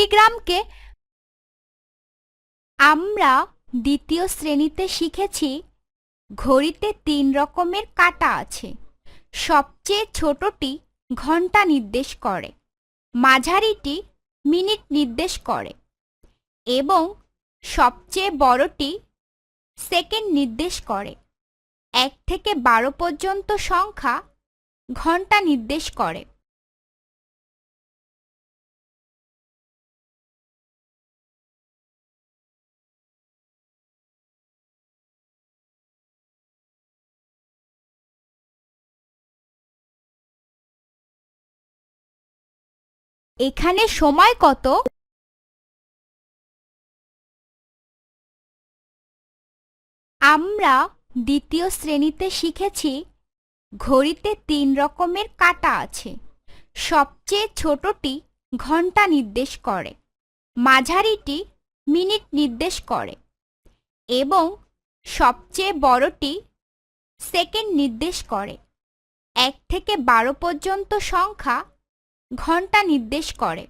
একটি গ্রামকে আমরা দ্বিতীয় শ্রেণীতে শিখেছি ঘড়িতে 3 রকমের কাঁটা আছে। সবচেয়ে ছোটটি ঘন্টা নির্দেশ করে, মাঝারিটি মিনিট নির্দেশ করে এবং সবচেয়ে বড়টি সেকেন্ড নির্দেশ করে। 1 থেকে 12 পর্যন্ত সংখ্যা ঘন্টা নির্দেশ করে। এখানে সময় কত? আমরা দ্বিতীয় শ্রেণীতে শিখেছি ঘড়িতে 3 রকমের কাঁটা আছে। সবচেয়ে ছোটটি ঘন্টা নির্দেশ করে, মাঝারিটি মিনিট নির্দেশ করে এবং সবচেয়ে বড়টি সেকেন্ড নির্দেশ করে। 1 থেকে 12 পর্যন্ত সংখ্যা ঘন্টা নির্দেশ করে।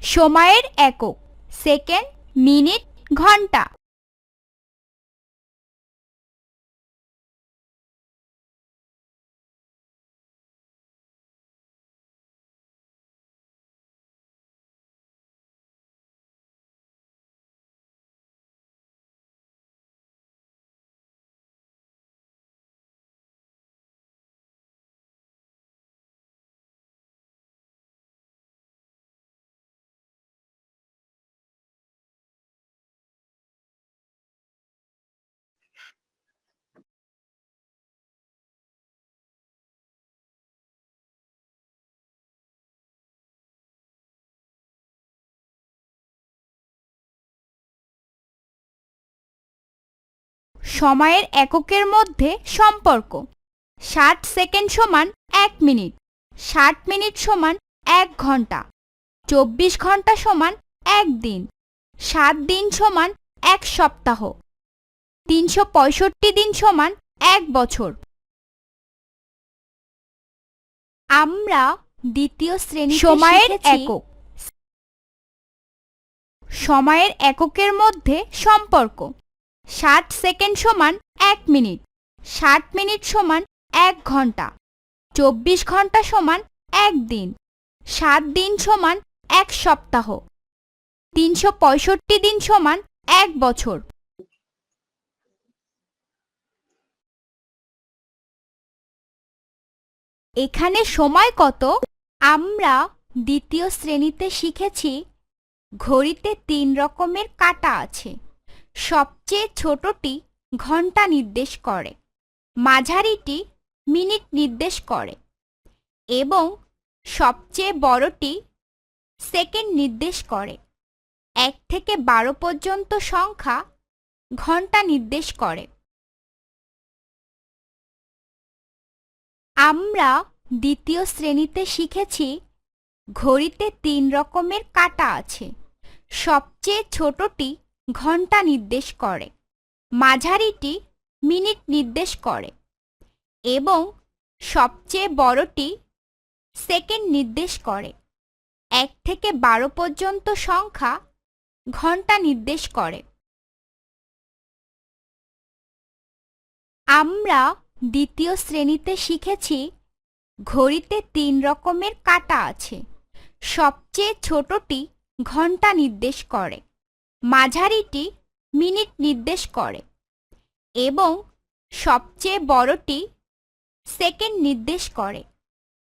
সময়ের একক সেকেন্ড, মিনিট, ঘন্টা। সময়ের এককের মধ্যে সম্পর্ক: 60 সেকেন্ড সমান 1 মিনিট, 60 মিনিট সমান 1 ঘন্টা, 24 ঘন্টা সমান 1 দিন, 7 দিন সমান 1 সপ্তাহ, 365 দিন সমান 1 বছর। আমরা দ্বিতীয় শ্রেণীতে সময়ের একক। সময়ের এককের মধ্যে সম্পর্ক: 60 সেকেন্ড সমান 1 মিনিট, 60 মিনিট সমান 1 ঘন্টা, 24 ঘন্টা সমান 1 দিন, 7 দিন সমান 1 সপ্তাহ, 365 দিন সমান 1 বছর। এখানে সময় কত? আমরা দ্বিতীয় শ্রেণীতে শিখেছি ঘড়িতে 3 রকমের কাঁটা আছে। সবচেয়ে ছোটটি ঘন্টা নির্দেশ করে, মাঝারিটি মিনিট নির্দেশ করে এবং সবচেয়ে বড়টি সেকেন্ড নির্দেশ করে। 1 থেকে 12 পর্যন্ত সংখ্যা ঘন্টা নির্দেশ করে। আমরা দ্বিতীয় শ্রেণীতে শিখেছি ঘড়িতে 3 রকমের কাঁটা আছে। সবচেয়ে ছোটটি ঘন্টা নির্দেশ করে, মাঝারিটি মিনিট নির্দেশ করে এবং সবচেয়ে বড়টি সেকেন্ড নির্দেশ করে। 1 থেকে 12 পর্যন্ত সংখ্যা ঘন্টা নির্দেশ করে। আমরা দ্বিতীয় শ্রেণীতে শিখেছি ঘড়িতে 3 রকমের কাঁটা আছে। সবচেয়ে ছোটটি ঘন্টা নির্দেশ করে, মাঝারিটি মিনিট নির্দেশ করে এবং সবচেয়ে বড়টি সেকেন্ড নির্দেশ করে।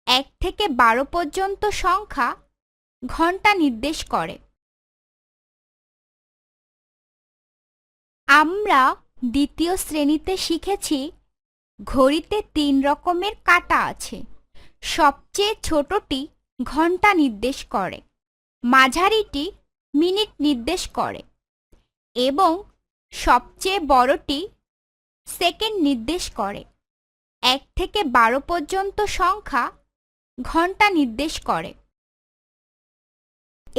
1 থেকে 12 পর্যন্ত সংখ্যা ঘন্টা নির্দেশ করে। আমরা দ্বিতীয় শ্রেণীতে শিখেছি ঘড়িতে 3 রকমের কাঁটা আছে। সবচেয়ে ছোটটি ঘন্টা নির্দেশ করে, মাঝারিটি মিনিট নির্দেশ করে এবং সবচেয়ে বড়টি সেকেন্ড নির্দেশ করে। 1 থেকে 12 পর্যন্ত সংখ্যা ঘন্টা নির্দেশ করে।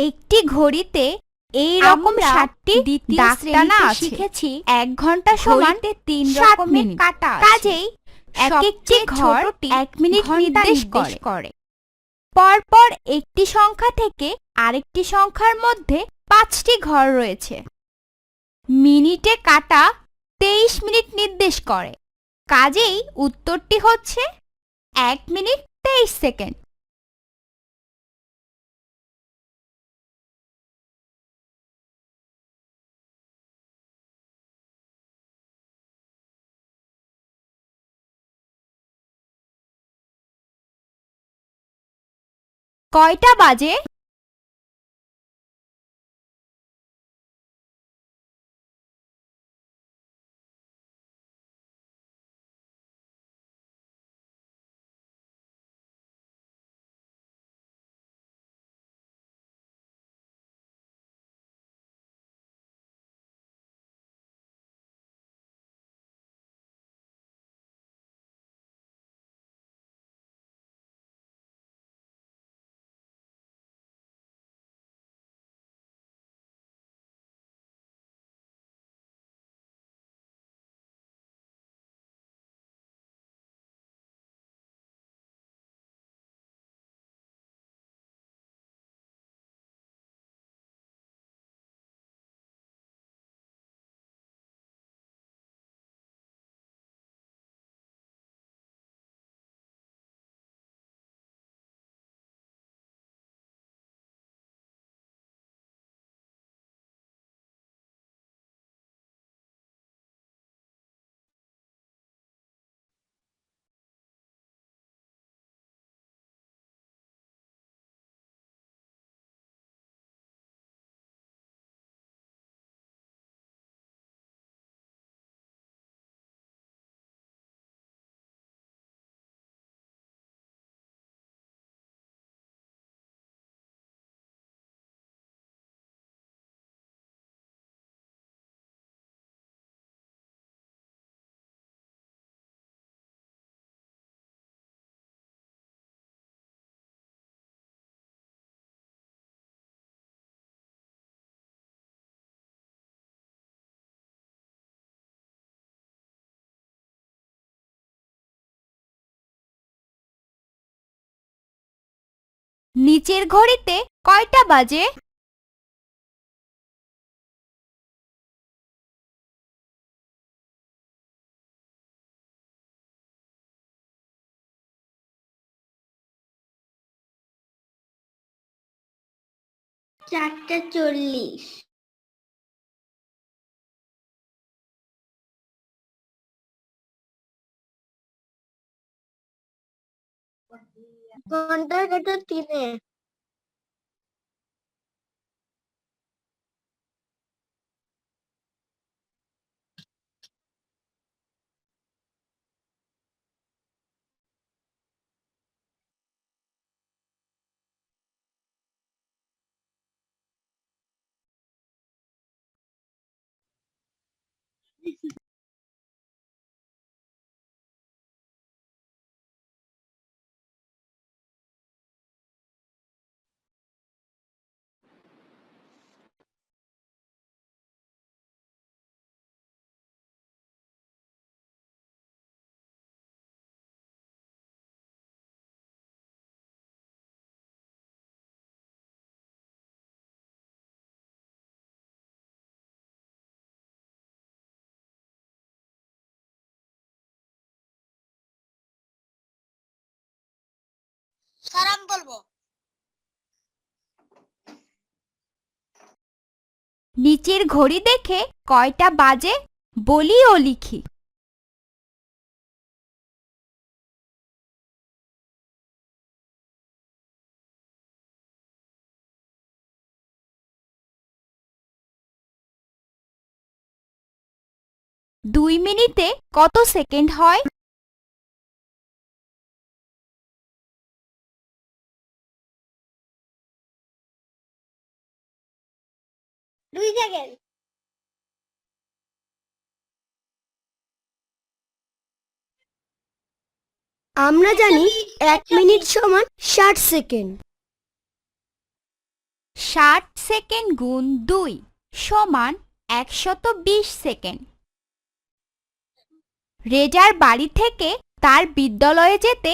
একটি ঘড়িতে এই রকম 7টি দ্বিতীয় শ্রেণীতে শিখেছি 1 ঘন্টা সমান 3 রকমের কাঁটা আছে। কাজেই এক একটি ঘর 1 মিনিট নির্দেশ করে। পরপর একটি সংখ্যা থেকে আরেকটি সংখ্যার মধ্যে 5টি ঘর রয়েছে। মিনিটে কাটা 23 মিনিট নির্দেশ করে। কাজেই উত্তরটি হচ্ছে 1 মিনিট 23 সেকেন্ড। কয়টা বাজে? নিচের ঘড়িতে কয়টা বাজে? চারটে 40। ঘন্টার কাঁটা 3-এ। স্যার আমি বলবো। নিচের ঘড়ি দেখে কয়টা বাজে বলি ও লিখি। দুই মিনিটে কত সেকেন্ড হয়? 2 সেকেন্ড। আমরা জানি 1 মিনিট সমান 60 সেকেন্ড। 60 সেকেন্ড গুণ 2 সমান 120 সেকেন্ড। রেজার বাড়ি থেকে তার বিদ্যালয়ে যেতে